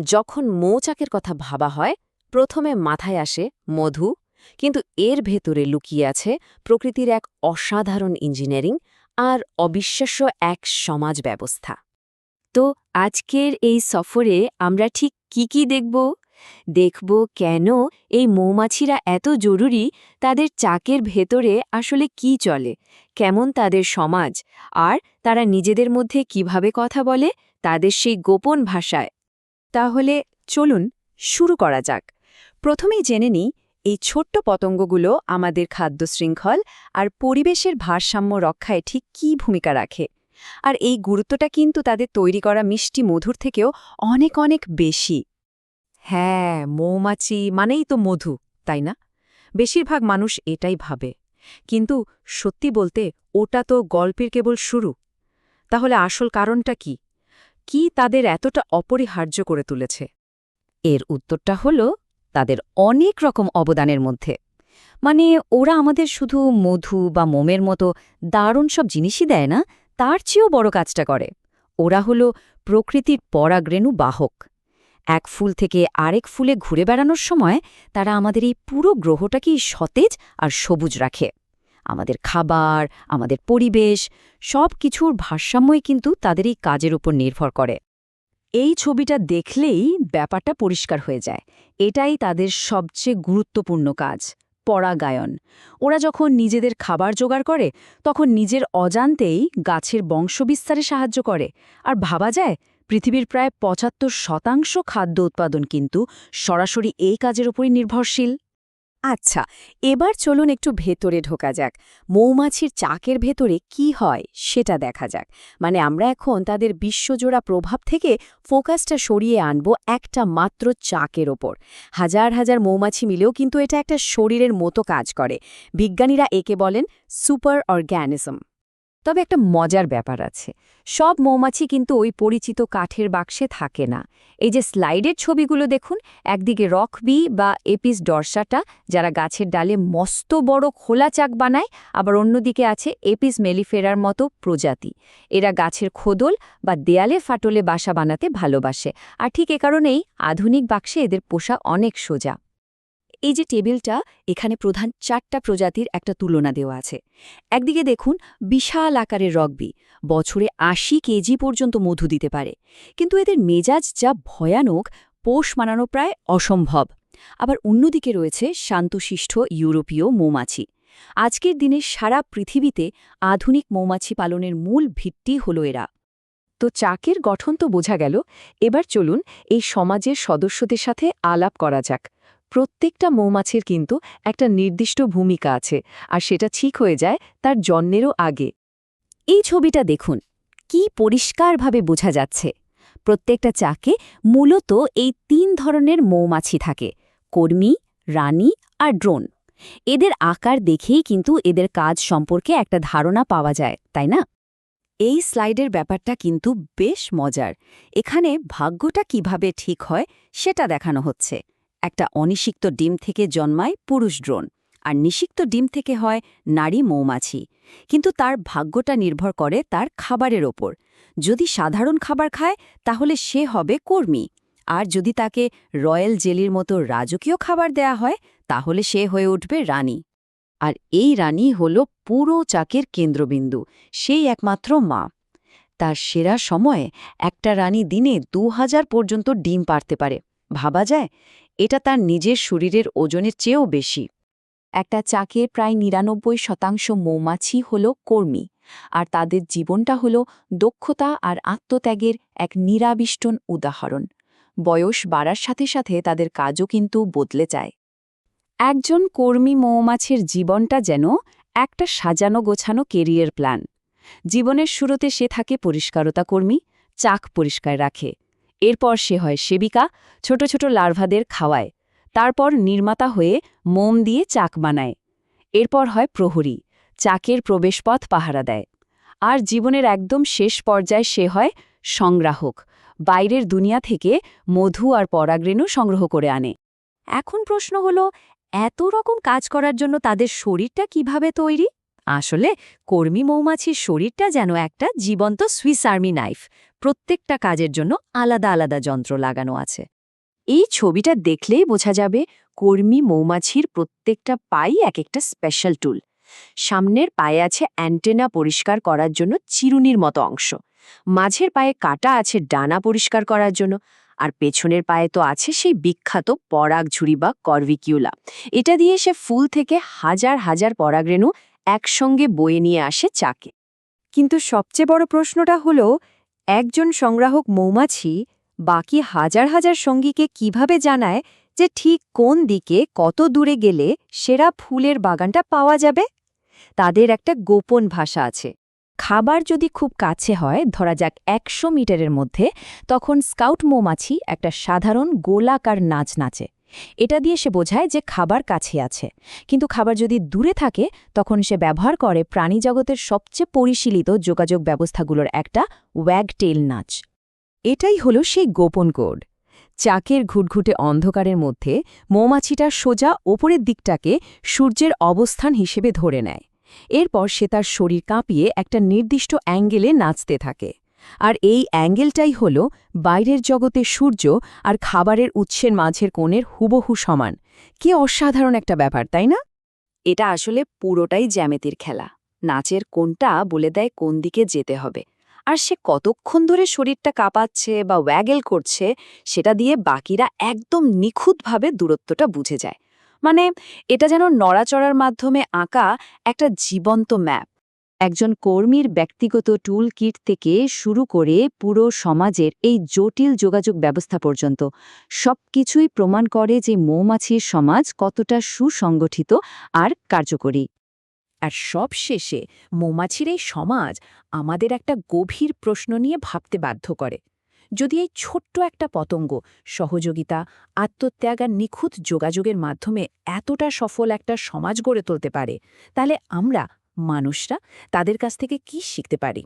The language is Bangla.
যখন মৌচাকের কথা ভাবা হয় প্রথমে মাথায় আসে মধু, কিন্তু এর ভেতরে লুকিয়ে আছে প্রকৃতির এক অসাধারণ ইঞ্জিনিয়ারিং আর অবিশ্বাস্য এক সমাজ ব্যবস্থা। তো আজকের এই সফরে আমরা ঠিক কি দেখব? দেখব কেন এই মৌমাছিরা এত জরুরি, তাদের চাকের ভেতরে আসলে কি চলে, কেমন তাদের সমাজ, আর তারা নিজেদের মধ্যে কিভাবে কথা বলে তাদের সেই গোপন ভাষায়। তাহলে চলুন শুরু করা যাক। প্রথমেই জেনে নিই এই ছোট্ট পতঙ্গগুলো আমাদের খাদ্য শৃঙ্খল আর পরিবেশের ভারসাম্য রক্ষায় ঠিক কী ভূমিকা রাখে। আর এই গুরুত্বটা কিন্তু তাদের তৈরি করা মিষ্টি মধুর থেকেও অনেক অনেক বেশি। হ্যাঁ, মৌমাছি মানেই তো মধু, তাই না? বেশিরভাগ মানুষ এটাই ভাবে। কিন্তু সত্যি বলতে ওটা তো গল্পের কেবল শুরু। তাহলে আসল কারণটা কি? কি তাদের এতটা অপরিহার্য করে তুলেছে? এর উত্তরটা হলো তাদের অনেক রকম অবদানের মধ্যে। মানে ওরা আমাদের শুধু মধু বা মোমের মতো দারুণ সব জিনিসই দেয় না, তার চেয়েও বড় কাজটা করে। ওরা হলো প্রকৃতির পরাগরেণু বাহক। এক ফুল থেকে আরেক ফুলে ঘুরে বেড়ানোর সময় তারা আমাদের এই পুরো গ্রহটাকেই সতেজ আর সবুজ রাখে। আমাদের খাবার, আমাদের পরিবেশ, সব কিছুর ভারসাম্যই কিন্তু তাদের এই কাজের উপর নির্ভর করে। এই ছবিটা দেখলেই ব্যাপারটা পরিষ্কার হয়ে যায়। এটাই তাদের সবচেয়ে গুরুত্বপূর্ণ কাজ, পরাগায়ন। ওরা যখন নিজেদের খাবার জোগাড় করে তখন নিজের অজান্তেই গাছের বংশবিস্তারে সাহায্য করে। আর ভাবা যায় পৃথিবীর প্রায় ৭৫% খাদ্য উৎপাদন কিন্তু সরাসরি এই কাজের উপরই নির্ভরশীল। আচ্ছা, এবার চলুন একটু ভেতরে ঢোকা যাক। মৌমাছির চাকের ভেতরে কি হয় সেটা দেখা যাক। মানে আমরা এখন তাদের বিশ্বজোড়া প্রভাব থেকে ফোকাসটা সরিয়ে আনব একটা মাত্র চাকের ওপর। হাজার হাজার মৌমাছি মিলেও কিন্তু এটা একটা শরীরের মতো কাজ করে। বিজ্ঞানীরা একে বলেন সুপার অর্গ্যানিজম। তবে একটা মজার ব্যাপার আছে, সব মৌমাছি কিন্তু ওই পরিচিত কাঠের বাক্সে থাকে না। এই যে স্লাইডের ছবিগুলো দেখুন, একদিকে রকবি বা এপিস ডরসাটা, যারা গাছের ডালে মস্ত বড় খোলা চাক বানায়, আবার অন্যদিকে আছে এপিস মেলিফেরার মতো প্রজাতি। এরা গাছের খোদল বা দেয়ালে ফাটলে বাসা বানাতে ভালোবাসে, আর ঠিক এ কারণেই আধুনিক বাক্সে এদের পোষা অনেক সোজা। এই যে টেবিলটা, এখানে প্রধান ৪টা প্রজাতির একটা তুলনা দেওয়া আছে। একদিকে দেখুন বিশাল আকারের রকবি, বছরে ৮০ কেজি পর্যন্ত মধু দিতে পারে, কিন্তু এদের মেজাজ যা ভয়ানক, পোষ মানানো প্রায় অসম্ভব। আবার অন্যদিকে রয়েছে শান্তশিষ্ট ইউরোপীয় মৌমাছি। আজকের দিনে সারা পৃথিবীতে আধুনিক মৌমাছি পালনের মূল ভিত্তি হল এরা। তো চাকের গঠন তো বোঝা গেল, এবার চলুন এই সমাজের সদস্যদের সাথে আলাপ করা যাক। প্রত্যেকটা মৌমাছির কিন্তু একটা নির্দিষ্ট ভূমিকা আছে, আর সেটা ঠিক হয়ে যায় তার জন্মেরও আগে। এই ছবিটা দেখুন, কি পরিষ্কারভাবে বোঝা যাচ্ছে। প্রত্যেকটা চাকে মূলত এই ৩ ধরনের মৌমাছি থাকে: কর্মী, রানী আর ড্রোন। এদের আকার দেখেই কিন্তু এদের কাজ সম্পর্কে একটা ধারণা পাওয়া যায়, তাই না? এই স্লাইডের ব্যাপারটা কিন্তু বেশ মজার। এখানে ভাগ্যটা কিভাবে ঠিক হয় সেটা দেখানো হচ্ছে। একটা অনিষিক্ত ডিম থেকে জন্মায় পুরুষ ড্রোন, আর নিষিক্ত ডিম থেকে হয় নারী মৌমাছি। কিন্তু তার ভাগ্যটা নির্ভর করে তার খাবারের ওপর। যদি সাধারণ খাবার খায় তাহলে সে হবে কর্মী, আর যদি তাকে রয়্যাল জেলির মতো রাজকীয় খাবার দেয়া হয় তাহলে সে হয়ে উঠবে রানী। আর এই রানী হল পুরো চাকের কেন্দ্রবিন্দু, সেই একমাত্র মা। তার সেরা সময়ে একটা রানী দিনে ২০০০ পর্যন্ত ডিম পাড়তে পারে। ভাবা যায়, এটা তার নিজের শরীরের ওজনের চেয়েও বেশি। একটা চাকের প্রায় ৯৯% মৌমাছি হল কর্মী, আর তাদের জীবনটা হল দক্ষতা আর আত্মত্যাগের এক নিরাবিষ্টন উদাহরণ। বয়স বাড়ার সাথে সাথে তাদের কাজও কিন্তু বদলে যায়। একজন কর্মী মৌমাছির জীবনটা যেন একটা সাজানো গোছানো কেরিয়ার প্ল্যান। জীবনের শুরুতে সে থাকে পরিষ্কারতা কর্মী, চাক পরিষ্কার রাখে। এরপর সে হয় সেবিকা, ছোট ছোট লার্ভাদের খাওয়ায়। তারপর নির্মাতা হয়ে মোম দিয়ে চাক বানায়। এরপর হয় প্রহরী, চাকের প্রবেশপথ পাহারা দেয়। আর জীবনের একদম শেষ পর্যায়ে সে হয় সংগ্রাহক, বাইরের দুনিয়া থেকে মধু আর পরাগরেণু সংগ্রহ করে আনে। এখন প্রশ্ন হলো, এত রকম কাজ করার জন্য তাদের শরীরটা কিভাবে তৈরি? আসলে কর্মী মৌমাছির শরীরটা যেন একটা জীবন্ত সুইস আর্মি নাইফ, প্রত্যেকটা কাজের জন্য আলাদা আলাদা যন্ত্র লাগানো আছে। এই ছবিটা দেখলেই বোঝা যাবে কর্মী মৌমাছির প্রত্যেকটা পাই এক একটা স্পেশাল টুল। সামনের পায়ে আছে অ্যান্টেনা পরিষ্কার করার জন্য চিরুনির মতো অংশ, মাঝের পায়ে কাটা আছে ডানা পরিষ্কার করার জন্য, আর পেছনের পায়ে তো আছে সেই বিখ্যাত পরাগ ঝুড়ি বা কর্ভিকিউলা। এটা দিয়ে সে ফুল থেকে হাজার হাজার পরাগরেণু একসঙ্গে বয়ে নিয়ে আসে চাকে। কিন্তু সবচেয়ে বড় প্রশ্নটা হলো, একজন সংগ্রাহক মৌমাছি বাকি হাজার হাজার সঙ্গীকে কিভাবে জানায় যে ঠিক কোন দিকে কত দূরে গেলে সেরা ফুলের বাগানটা পাওয়া যাবে? তাদের একটা গোপন ভাষা আছে। খাবার যদি খুব কাছে হয়, ধরা যাক ১০০ মিটারের মধ্যে, তখন স্কাউট মৌমাছি একটা সাধারণ গোলাকার নাচ নাচে। এটা দিয়ে সে বোঝায় যে খাবার কাছে আছে। কিন্তু খাবার যদি দূরে থাকে, তখন সে ব্যবহার করে প্রাণীজগতের সবচেয়ে পরিশীলিত যোগাযোগ ব্যবস্থাগুলোর একটা ওয়্যাগটেইল নাচ। এটাই হলো সেই গোপন কোড। চাকের ঘুটঘুটে অন্ধকারের মধ্যে মৌমাছিটা সোজা ওপরের দিকটাকে সূর্যের অবস্থান হিসেবে ধরে নেয়। এরপর সে তার শরীর কাঁপিয়ে একটা নির্দিষ্ট অ্যাঙ্গেলে নাচতে থাকে। আর এই অ্যাঙ্গেলটাই হল বাইরের জগতে সূর্য আর খাবারের উৎসের মাঝের কোণের হুবহু সমান। কি অসাধারণ একটা ব্যাপার, তাই না? এটা আসলে পুরোটাই জ্যামিতির খেলা। নাচের কোনটা বলে দেয় কোন দিকে যেতে হবে, আর সে কতক্ষণ ধরে শরীরটা কাঁপাচ্ছে বা ওয়াগেল করছে সেটা দিয়ে বাকিরা একদম নিখুঁতভাবে দূরত্বটা বুঝে যায়। মানে এটা যেন নড়াচড়ার মাধ্যমে আঁকা একটা জীবন্ত ম্যাপ। একজন কর্মীর ব্যক্তিগত টুল কিট থেকে শুরু করে পুরো সমাজের এই জটিল যোগাযোগ ব্যবস্থা পর্যন্ত সবকিছুই প্রমাণ করে যে মৌমাছির সমাজ কতটা সুসংগঠিত আর কার্যকরী। আর সব শেষে মৌমাছির এই সমাজ আমাদের একটা গভীর প্রশ্ন নিয়ে ভাবতে বাধ্য করে। যদি এই ছোট্ট একটা পতঙ্গ সহযোগিতা, আত্মত্যাগ আর নিখুঁত যোগাযোগের মাধ্যমে এতটা সফল একটা সমাজ গড়ে তুলতে পারে, তাহলে আমরা মানুষরা তাদের কাছ থেকে কি শিখতে পারি?